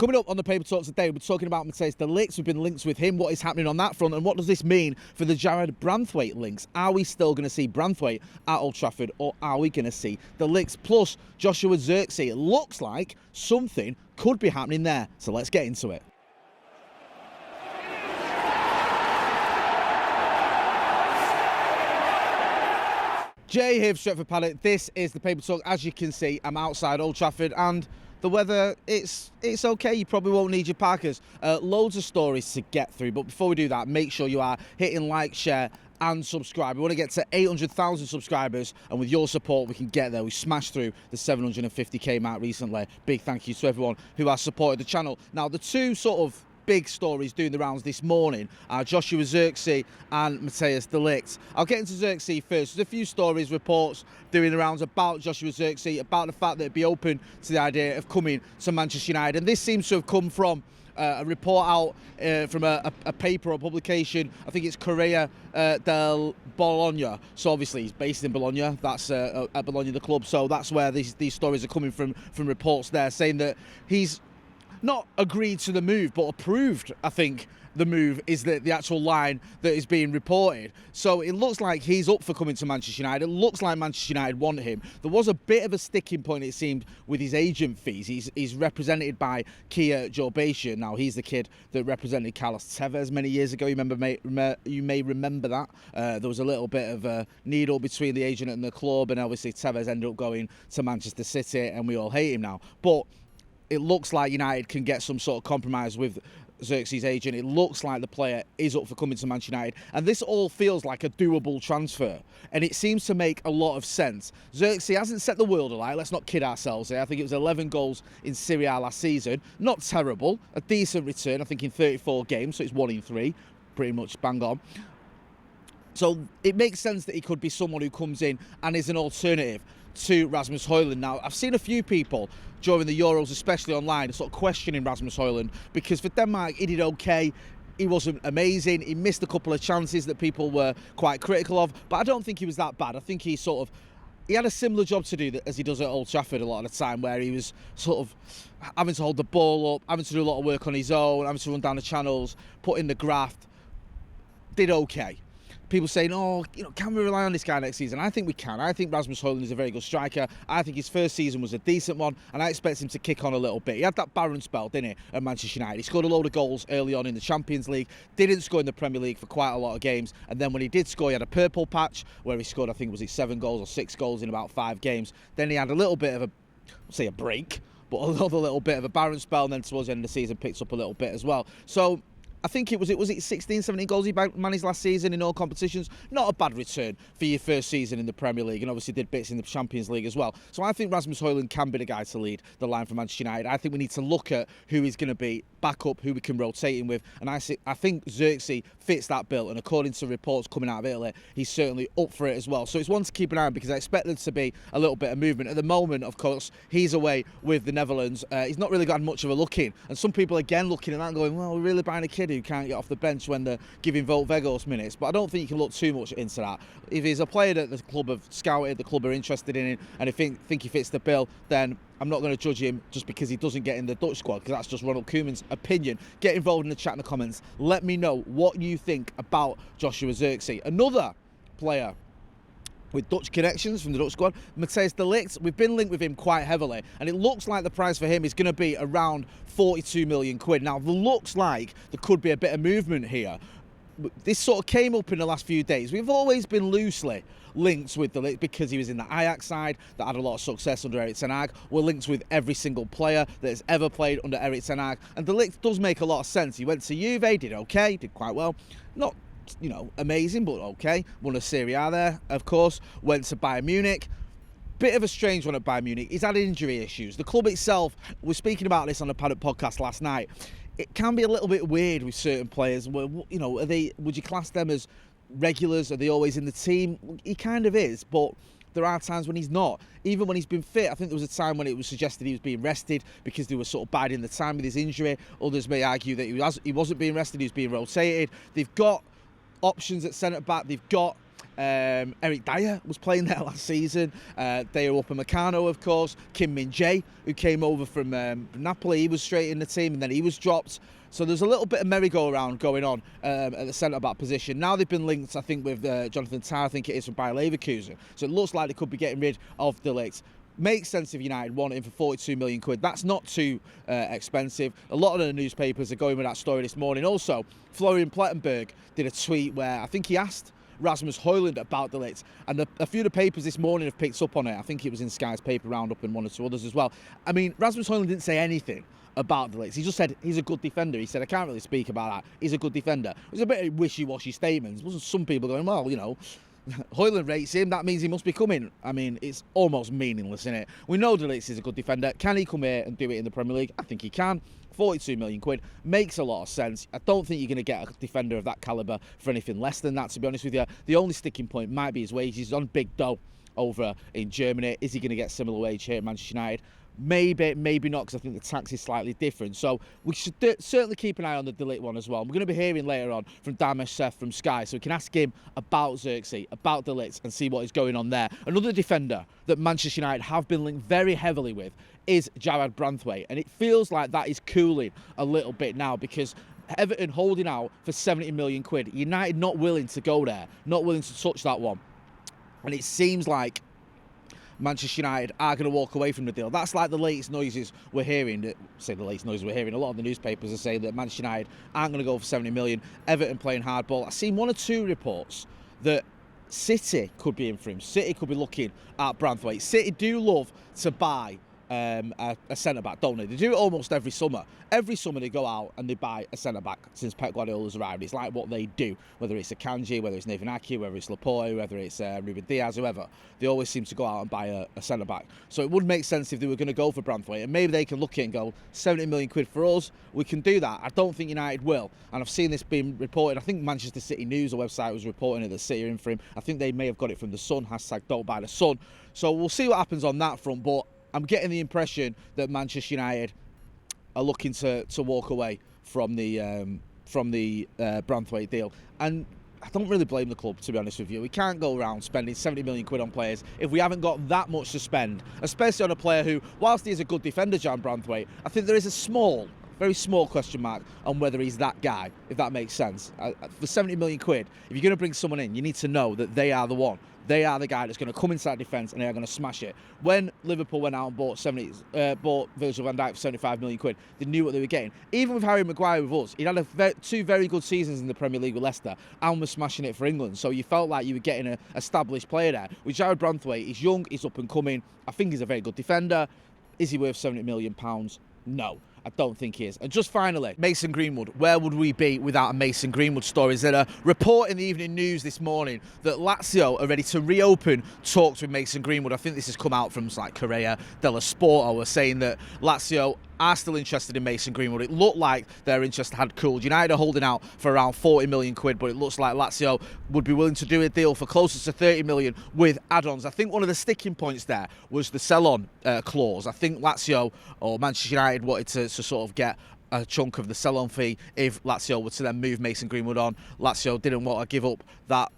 Coming up on the Paper Talk today, we're talking about Matthijs De Ligt. We've been linked with him. What is happening on that front, and what does this mean for the Jarrad Branthwaite links? Are we still going to see Branthwaite at Old Trafford, or are we going to see De Ligt? Plus, Joshua Zirkzee. It looks like something could be happening there. So let's get into it. Jay here for Stretford Paddock. This is the Paper Talk. As you can see, I'm outside Old Trafford and the weather, it's okay. You probably won't need your parkers. Loads of stories to get through, but before we do that, make sure you are hitting like, share and subscribe. We want to get to 800,000 subscribers, and with your support we can get there. We smashed through the 750k mark recently. Big thank you to everyone who has supported the channel. Now, the two sort of big stories doing the rounds this morning are Joshua Zirkzee and Matthijs De Ligt. I'll get into Zirkzee first. There's a few stories, reports doing the rounds about Joshua Zirkzee, about the fact that it'd be open to the idea of coming to Manchester United, and this seems to have come from a report out from a paper or publication. I think it's Corriere del Bologna. So obviously he's based in Bologna. That's at Bologna, the club. So that's where these stories are coming from reports there, saying that he's not agreed to the move, but approved, I think, the move is the actual line that is being reported. So it looks like he's up for coming to Manchester United. It looks like Manchester United want him. There was a bit of a sticking point, it seemed, with his agent fees. He's represented by Kia Jorbation. Now, he's the kid that represented Carlos Tevez many years ago. You may remember that. There was a little bit of a needle between the agent and the club, and obviously Tevez ended up going to Manchester City, and we all hate him now. But it looks like United can get some sort of compromise with Zirkzee's agent. It looks like the player is up for coming to Manchester United, and this all feels like a doable transfer, and it seems to make a lot of sense. Zirkzee hasn't set the world alight. Let's not kid ourselves here. I think it was 11 goals in Serie A last season. Not terrible. A decent return, I think, in 34 games, so it's 1 in 3. Pretty much bang on. So it makes sense that he could be someone who comes in and is an alternative to Rasmus Højlund. Now, I've seen a few people during the Euros, especially online, sort of questioning Rasmus Højlund, because for Denmark he did okay. He wasn't amazing. He missed a couple of chances that people were quite critical of, but I don't think he was that bad. I think he had a similar job to do as he does at Old Trafford a lot of the time, where he was sort of having to hold the ball up, having to do a lot of work on his own, having to run down the channels, put in the graft. Did okay. People saying, oh, can we rely on this guy next season? I think we can. I think Rasmus Højlund is a very good striker. I think his first season was a decent one, and I expect him to kick on a little bit. He had that barren spell, didn't he, at Manchester United? He scored a load of goals early on in the Champions League, didn't score in the Premier League for quite a lot of games, and then when he did score, he had a purple patch where he scored, I think, was it 7 goals or 6 goals in about 5 games. Then he had a little bit of a break, but another little bit of a barren spell, and then towards the end of the season picked up a little bit as well. So I think it was 16, 17 goals he managed last season in all competitions. Not a bad return for your first season in the Premier League, and obviously did bits in the Champions League as well. So I think Rasmus Højlund can be the guy to lead the line for Manchester United. I think we need to look at who he's going to be backup, who we can rotate him with, and I think Zirkzee fits that bill, and according to reports coming out of Italy, he's certainly up for it as well. So it's one to keep an eye on, because I expect there to be a little bit of movement. At the moment, of course, he's away with the Netherlands. He's not really got much of a look in, and some people again looking at that and going, well, we're really buying a kid who can't get off the bench when they're giving Wout Weghorst minutes. But I don't think you can look too much into that. If he's a player that the club have scouted, the club are interested in him, and if think he fits the bill, then I'm not going to judge him just because he doesn't get in the Dutch squad, because that's just Ronald Koeman's opinion. Get involved in the chat in the comments. Let me know what you think about Joshua Zirkzee. Another player with Dutch connections from the Dutch squad, Matthijs De Ligt. We've been linked with him quite heavily, and it looks like the price for him is going to be around 42 million quid. Now, it looks like there could be a bit of movement here. This sort of came up in the last few days. We've always been loosely linked with De Ligt because he was in the Ajax side that had a lot of success under Erik ten Hag. We're linked with every single player that has ever played under Erik ten Hag, and De Ligt does make a lot of sense. He went to Juve, did okay, did quite well. Not, amazing, but okay. Won a Serie A there, of course. Went to Bayern Munich. Bit of a strange one at Bayern Munich. He's had injury issues. The club itself, we're speaking about this on the Paddock podcast last night. It can be a little bit weird with certain players. Would you class them as regulars? Are they always in the team? He kind of is, but there are times when he's not. Even when he's been fit, I think there was a time when it was suggested he was being rested because they were sort of biding the time with his injury. Others may argue that he wasn't being rested, he was being rotated. They've got options at centre-back. They've got Eric Dyer was playing there last season. Dyer Upamecano, of course. Kim Min-jae, who came over from Napoli, he was straight in the team, and then he was dropped. So there's a little bit of merry-go-round going on at the centre-back position. Now they've been linked, I think, with Jonathan Tah, I think it is, from Bayer Leverkusen. So it looks like they could be getting rid of De Ligt. Makes sense if United want him for 42 million quid. That's not too expensive. A lot of the newspapers are going with that story this morning. Also, Florian Plettenberg did a tweet where I think he asked Rasmus Højlund about De Ligt, and a few of the papers this morning have picked up on it. I think it was in Sky's paper roundup and one or two others as well. I mean, Rasmus Højlund didn't say anything about De Ligt. He just said he's a good defender. He said, I can't really speak about that. He's a good defender. It was a bit of wishy-washy statements. Wasn't some people going, well, you know, Højlund rates him, that means he must be coming. I mean, it's almost meaningless, isn't it? We know De Ligt is a good defender. Can he come here and do it in the Premier League? I think he can. 42 million quid makes a lot of sense. I don't think you're going to get a defender of that calibre for anything less than that, to be honest with you. The only sticking point might be his wages. He's on big dough over in Germany. Is he going to get similar wage here at Manchester United? Maybe, maybe not, because I think the tax is slightly different. So we should certainly keep an eye on the De Ligt one as well. We're going to be hearing later on from Damesh Seth from Sky, so we can ask him about Zirkzee, about De Ligt, and see what is going on there. Another defender that Manchester United have been linked very heavily with is Jarrad Branthwaite, and it feels like that is cooling a little bit now, because Everton holding out for 70 million quid. United not willing to go there, not willing to touch that one. And it seems like Manchester United are going to walk away from the deal. That's like the latest noises we're hearing. A lot of the newspapers are saying that Manchester United aren't going to go for 70 million. Everton playing hardball. I've seen one or two reports that City could be in for him. City could be looking at Branthwaite. City do love to buy a centre-back, don't they? They do it almost every summer. Every summer they go out and they buy a centre-back since Pep Guardiola's arrived. It's like what they do, whether it's Akanji, whether it's Nathan Ake, whether it's Laporte, whether it's Ruben Diaz, whoever. They always seem to go out and buy a centre-back. So it would make sense if they were going to go for Branthwaite, and maybe they can look at it and go, 70 million quid for us, we can do that. I don't think United will, and I've seen this being reported. I think Manchester City News, a website, was reporting it that City are in for him. I think they may have got it from The Sun, hashtag don't buy the Sun. So we'll see what happens on that front, but I'm getting the impression that Manchester United are looking to walk away from the Branthwaite deal, and I don't really blame the club, to be honest with you. We can't go around spending 70 million quid on players if we haven't got that much to spend, especially on a player who, whilst he is a good defender, Jarrad Branthwaite, I think there is a very small question mark on whether he's that guy, if that makes sense. For 70 million quid, if you're going to bring someone in, you need to know that they are the one. They are the guy that's going to come inside defence and they are going to smash it. When Liverpool went out and bought Virgil van Dijk for 75 million quid, they knew what they were getting. Even with Harry Maguire with us, he'd had two very good seasons in the Premier League with Leicester and was smashing it for England. So you felt like you were getting an established player there. With Jarrad Branthwaite, he's young, he's up and coming. I think he's a very good defender. Is he worth £70 million? No. I don't think he is. And just finally, Mason Greenwood. Where would we be without a Mason Greenwood story? There's a report in the Evening News this morning that Lazio are ready to reopen talks with Mason Greenwood. I think this has come out from like Corriere dello Sport. We're saying that Lazio are still interested in Mason Greenwood. It looked like their interest had cooled. United are holding out for around 40 million quid, but it looks like Lazio would be willing to do a deal for closer to 30 million with add-ons. I think one of the sticking points there was the sell-on clause. I think Lazio or Manchester United wanted to sort of get a chunk of the sell-on fee if Lazio were to then move Mason Greenwood on. Lazio didn't want to give up that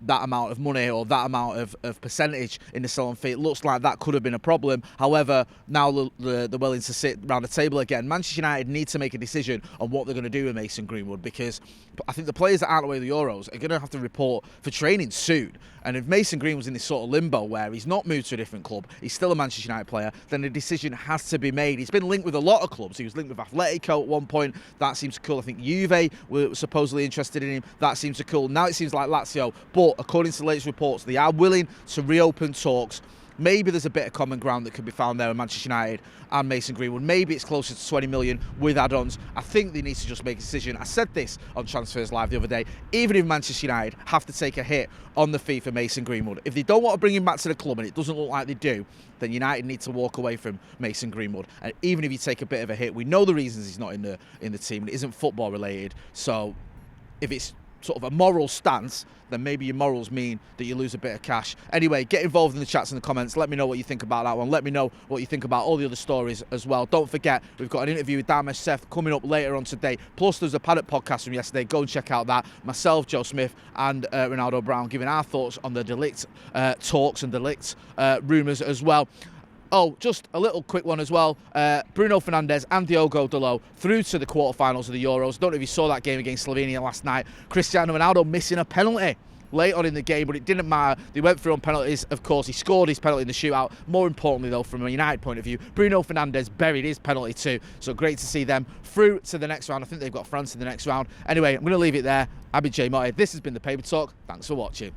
amount of money or that amount of percentage in the sell-on fee. It looks like that could have been a problem. However, now they're willing to sit around the table again. Manchester United need to make a decision on what they're going to do with Mason Greenwood, because I think the players that aren't away the Euros are going to have to report for training soon. And if Mason Greenwood's in this sort of limbo where he's not moved to a different club, he's still a Manchester United player, then a decision has to be made. He's been linked with a lot of clubs. He was linked with Atletico at one point. That seems cool. I think Juve were supposedly interested in him. That seems cool. Now it seems like Lazio, but according to the latest reports, they are willing to reopen talks. Maybe there's a bit of common ground that could be found there with Manchester United and Mason Greenwood. Maybe it's closer to 20 million with add-ons. I think they need to just make a decision. I said this on Transfers Live the other day. Even if Manchester United have to take a hit on the fee for Mason Greenwood, if they don't want to bring him back to the club, and it doesn't look like they do, then United need to walk away from Mason Greenwood. And even if you take a bit of a hit, we know the reasons he's not in the team, and it isn't football related. So if it's sort of a moral stance, then maybe your morals mean that you lose a bit of cash. Anyway, get involved in the chats and the comments. Let me know what you think about that one. Let me know what you think about all the other stories as well. Don't forget, we've got an interview with Damesh Seth coming up later on today. Plus, there's a Paddock podcast from yesterday. Go and check out that. Myself, Joe Smith, and Ronaldo Brown giving our thoughts on the De Ligt talks and De Ligt rumours as well. Oh, just a little quick one as well. Bruno Fernandes and Diogo Dalot through to the quarterfinals of the Euros. Don't know if you saw that game against Slovenia last night. Cristiano Ronaldo missing a penalty late on in the game, but it didn't matter. They went through on penalties. Of course, he scored his penalty in the shootout. More importantly, though, from a United point of view, Bruno Fernandes buried his penalty too. So great to see them through to the next round. I think they've got France in the next round. Anyway, I'm going to leave it there. I've been Jay Motty. This has been the Paper Talk. Thanks for watching.